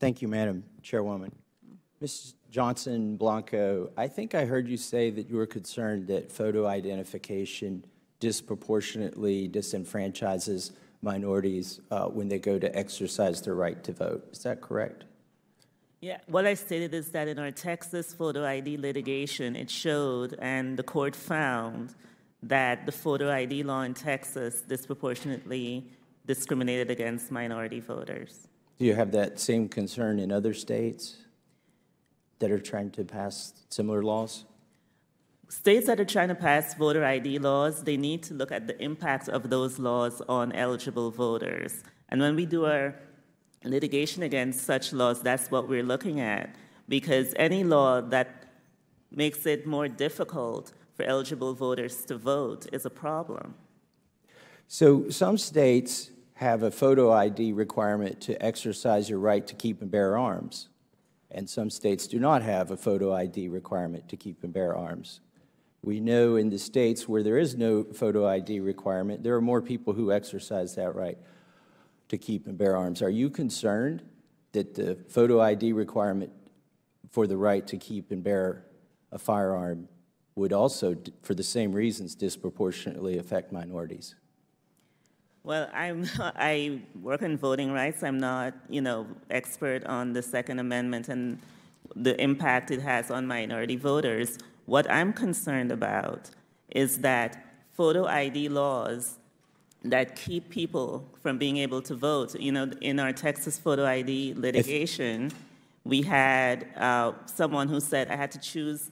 Thank you, Madam Chairwoman. Ms. Johnson Blanco, I think I heard you say that you were concerned that photo identification disproportionately disenfranchises minorities when they go to exercise their right to vote. Is that correct? Yeah, what I stated is that in our Texas photo ID litigation, it showed, and the court found, that the photo ID law in Texas disproportionately discriminated against minority voters. Do you have that same concern in other states that are trying to pass similar laws? States that are trying to pass voter ID laws, they need to look at the impact of those laws on eligible voters. And when we do our litigation against such laws, that's what we're looking at, because any law that makes it more difficult for eligible voters to vote is a problem. So some states have a photo ID requirement to exercise your right to keep and bear arms, and some states do not have a photo ID requirement to keep and bear arms. We know in the states where there is no photo ID requirement, there are more people who exercise that right to keep and bear arms. Are you concerned that the photo ID requirement for the right to keep and bear a firearm would also, for the same reasons, disproportionately affect minorities? Well, I work in voting rights. I'm not, expert on the Second Amendment and the impact it has on minority voters. What I'm concerned about is that photo ID laws that keep people from being able to vote. In our Texas photo ID litigation, we had someone who said I had to choose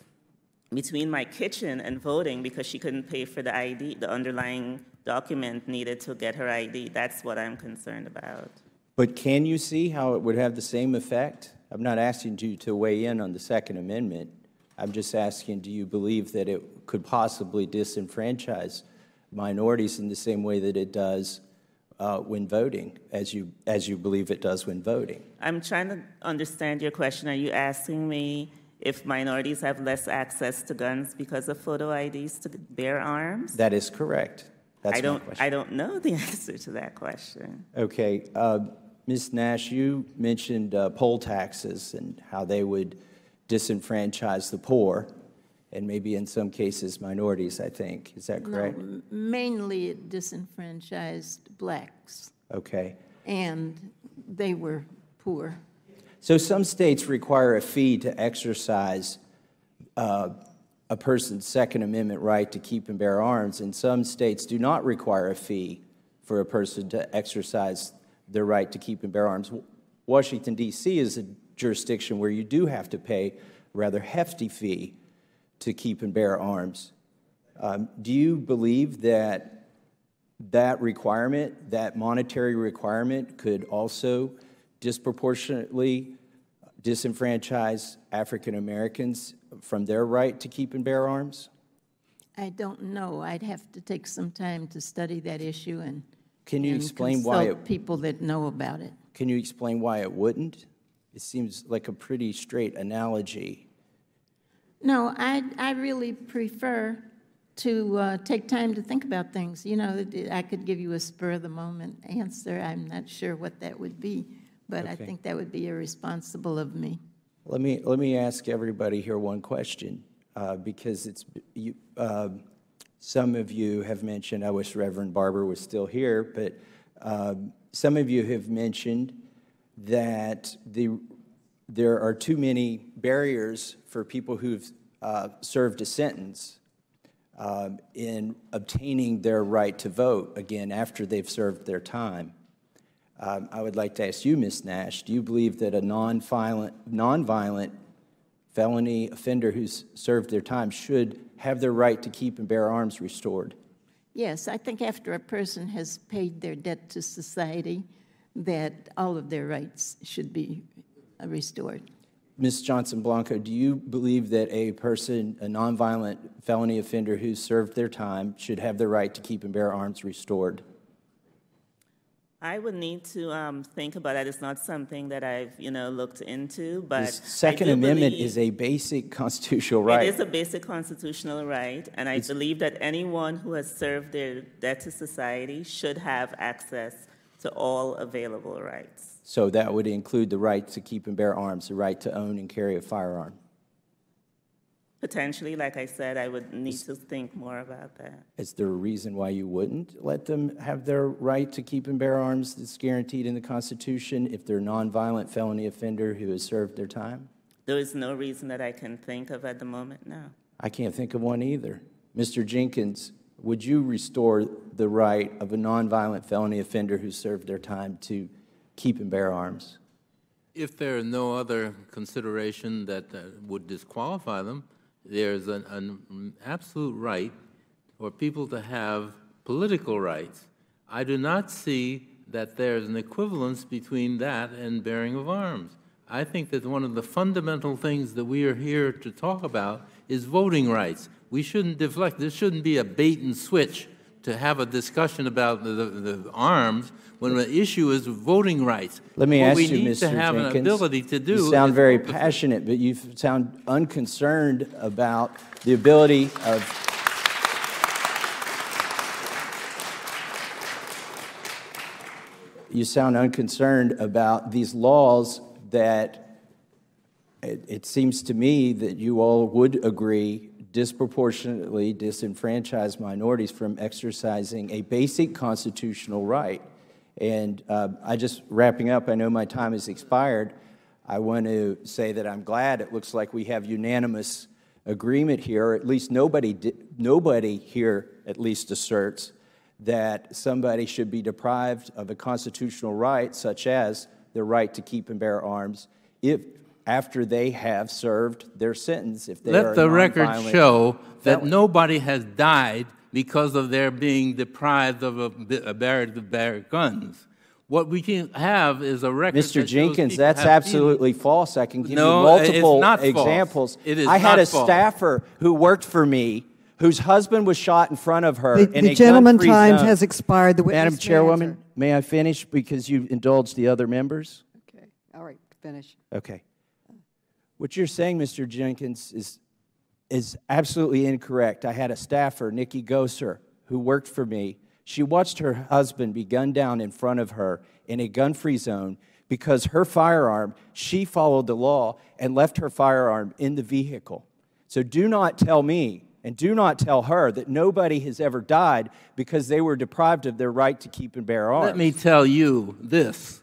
between my kitchen and voting because she couldn't pay for the ID, the underlying document needed to get her ID. That's what I'm concerned about. But can you see how it would have the same effect? I'm not asking you to weigh in on the Second Amendment. I'm just asking, do you believe that it could possibly disenfranchise minorities in the same way that it does when voting, as you believe it does when voting? I'm trying to understand your question. Are you asking me if minorities have less access to guns because of photo IDs to bear arms? That is correct. That's my question. I don't know the answer to that question. Okay. Ms. Nash, you mentioned poll taxes and how they would disenfranchise the poor, and maybe in some cases minorities, I think. Is that correct? No, mainly it disenfranchised blacks. Okay. And they were poor. So some states require a fee to exercise a person's Second Amendment right to keep and bear arms, and some states do not require a fee for a person to exercise their right to keep and bear arms. Washington, D.C. is a jurisdiction where you do have to pay a rather hefty fee to keep and bear arms. Do you believe that that requirement, that monetary requirement, could also disproportionately disenfranchise African Americans from their right to keep and bear arms? I don't know. I'd have to take some time to study that issue and can you explain consult why people that know about it. Can you explain why it wouldn't? It seems like a pretty straight analogy. No, I really prefer to take time to think about things. I could give you a spur-of-the-moment answer. I'm not sure what that would be, but okay. I think that would be irresponsible of me. Let me ask everybody here one question, because some of you have mentioned, I wish Reverend Barber was still here, but some of you have mentioned that there are too many barriers for people who've served a sentence in obtaining their right to vote, again, after they've served their time. I would like to ask you, Ms. Nash, do you believe that a nonviolent felony offender who's served their time should have their right to keep and bear arms restored? Yes, I think after a person has paid their debt to society, that all of their rights should be restored. Ms. Johnson Blanco, do you believe that a nonviolent felony offender who's served their time should have their right to keep and bear arms restored? I would need to think about it. It's not something that I've, looked into, but the Second Amendment is a basic constitutional right. It is a basic constitutional right, and I believe that anyone who has served their debt to society should have access to all available rights. So that would include the right to keep and bear arms, the right to own and carry a firearm. Potentially, like I said, I would need to think more about that. Is there a reason why you wouldn't let them have their right to keep and bear arms that's guaranteed in the Constitution if they're a nonviolent felony offender who has served their time? There is no reason that I can think of at the moment, no. I can't think of one either. Mr. Jenkins, would you restore the right of a nonviolent felony offender who served their time to keep and bear arms? If there are no other consideration that would disqualify them, there's an absolute right for people to have political rights. I do not see that there's an equivalence between that and bearing of arms. I think that one of the fundamental things that we are here to talk about is voting rights. We shouldn't deflect. This shouldn't be a bait and switch to have a discussion about the arms when the issue is voting rights. Let me ask you, Mr. What we need to have Jenkins, an ability to do. You sound very passionate, but you sound unconcerned about the ability of you sound unconcerned about these laws that it seems to me that you all would agree disproportionately disenfranchise minorities from exercising a basic constitutional right. And I just, wrapping up, I know my time has expired. I want to say that I'm glad it looks like we have unanimous agreement here, or at least nobody here at least asserts that somebody should be deprived of a constitutional right, such as the right to keep and bear arms, if after they have served their sentence. If they Let the record show that nobody has died because of their being deprived of a ability to bear guns. What we can have is a record. Mr. Jenkins, that's absolutely false. I can give you No, multiple it's not examples. False. It is I had not a false. staffer who worked for me whose husband was shot in front of her in The a gentleman's gun-free time zone. has expired. The Madam witness may Chairwoman, answer. may I finish because you indulged the other members? Okay, all right, finish. Okay. What you're saying, Mr. Jenkins, is absolutely incorrect. I had a staffer, Nikki Gosser, who worked for me. She watched her husband be gunned down in front of her in a gun-free zone because her firearm, she followed the law and left her firearm in the vehicle. So do not tell me and do not tell her that nobody has ever died because they were deprived of their right to keep and bear arms. Let me tell you this,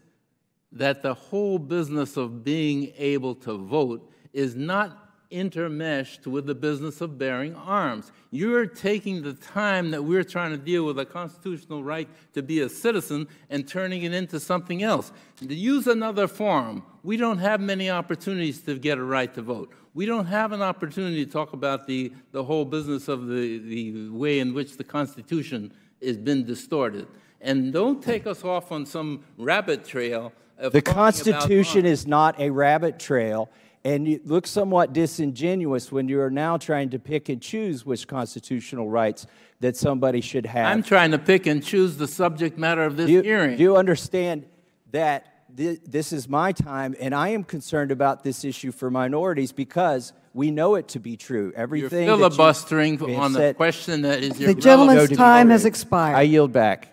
that the whole business of being able to vote is not intermeshed with the business of bearing arms. You're taking the time that we're trying to deal with a constitutional right to be a citizen and turning it into something else. To use another forum, we don't have many opportunities to get a right to vote. We don't have an opportunity to talk about the whole business of the way in which the Constitution has been distorted. And don't take us off on some rabbit trail of the talking Constitution about is not a rabbit trail. And it looks somewhat disingenuous when you are now trying to pick and choose which constitutional rights that somebody should have. I'm trying to pick and choose the subject matter of this hearing. Do you understand that this is my time, and I am concerned about this issue for minorities because we know it to be true. Everything You're filibustering on the question that is The gentleman's time has I expired. yield back.